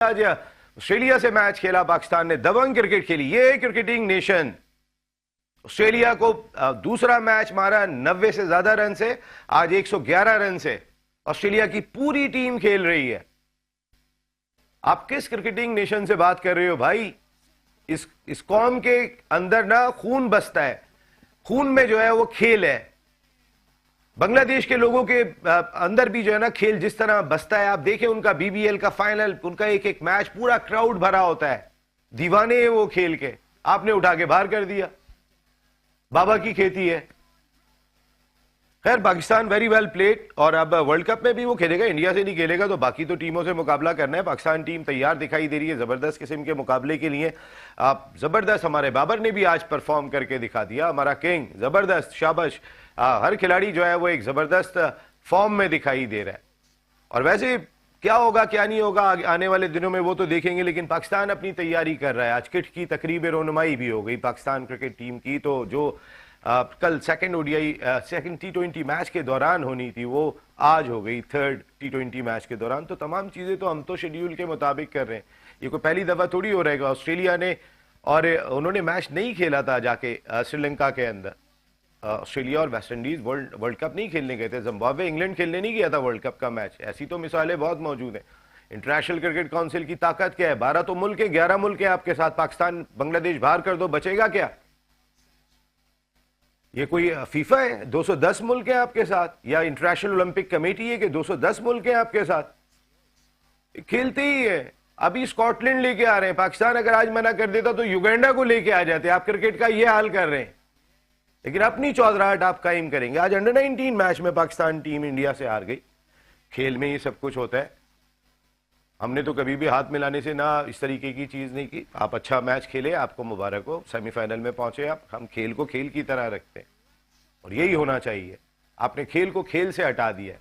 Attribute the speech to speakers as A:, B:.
A: आज ऑस्ट्रेलिया से मैच खेला पाकिस्तान ने, दबंग क्रिकेट खेली। ये क्रिकेटिंग नेशन ऑस्ट्रेलिया को दूसरा मैच मारा 90 से ज्यादा रन से, आज 111 रन से ऑस्ट्रेलिया की पूरी टीम खेल रही है। आप किस क्रिकेटिंग नेशन से बात कर रहे हो भाई? इस कौम के अंदर ना खून बसता है, खून में जो है वो खेल है। बांग्लादेश के लोगों के अंदर भी जो है ना खेल जिस तरह बसता है। आप देखें उनका बीबीएल का फाइनल, उनका एक एक मैच पूरा क्राउड भरा होता है, दीवाने हैं वो खेल के। आपने उठा के बाहर कर दिया, बाबा की खेती है। खैर पाकिस्तान वेरी वेल प्लेड, और अब वर्ल्ड कप में भी वो खेलेगा, इंडिया से नहीं खेलेगा तो बाकी तो टीमों से मुकाबला करना है। पाकिस्तान टीम तैयार दिखाई दे रही है जबरदस्त किस्म के मुकाबले के लिए। आप जबरदस्त, हमारे बाबर ने भी आज परफॉर्म करके दिखा दिया, हमारा किंग जबरदस्त, शाबाश। हर खिलाड़ी जो है वो एक जबरदस्त फॉर्म में दिखाई दे रहा है। और वैसे क्या होगा क्या नहीं होगा आने वाले दिनों में वो तो देखेंगे, लेकिन पाकिस्तान अपनी तैयारी कर रहा है। आज किट की तकरीब रोनुमाई भी हो गई पाकिस्तान क्रिकेट टीम की, तो जो कल सेकंड ओडीआई सेकंड टी20 मैच के दौरान होनी थी वो आज हो गई थर्ड टी20 मैच के दौरान। तो तमाम चीजें तो हम तो शेड्यूल के मुताबिक कर रहे हैं। ये कोई पहली दफा थोड़ी हो रहेगा ऑस्ट्रेलिया ने, और उन्होंने मैच नहीं खेला था जाके श्रीलंका के अंदर। ऑस्ट्रेलिया और वेस्ट इंडीज वर्ल्ड कप नहीं खेलने गए थे, जिम्बाब्वे इंग्लैंड खेलने नहीं गया था वर्ल्ड कप का मैच। ऐसी तो मिसालें बहुत मौजूद हैं। इंटरनेशनल क्रिकेट काउंसिल की ताकत क्या है? 12 तो मुल्क है, 11 मुल्क है आपके साथ। पाकिस्तान बांग्लादेश बाहर कर दो, बचेगा क्या? ये कोई फीफा है? 210 मुल्क है आपके साथ, या इंटरनेशनल ओलंपिक कमेटी है कि 210 मुल्क है आपके साथ? खेलते ही है। अभी स्कॉटलैंड लेके आ रहे हैं। पाकिस्तान अगर आज मना कर देता तो युगांडा को लेके आ जाते। आप क्रिकेट का ये हाल कर रहे हैं, लेकिन अपनी चौधराहट आप कायम करेंगे। आज अंडर 19 मैच में पाकिस्तान टीम इंडिया से हार गई। खेल में ये सब कुछ होता है। हमने तो कभी भी हाथ मिलाने से ना इस तरीके की चीज नहीं की। आप अच्छा मैच खेले, आपको मुबारक हो, सेमीफाइनल में पहुंचे आप। हम खेल को खेल की तरह रखते हैं और यही होना चाहिए। आपने खेल को खेल से हटा दिया है।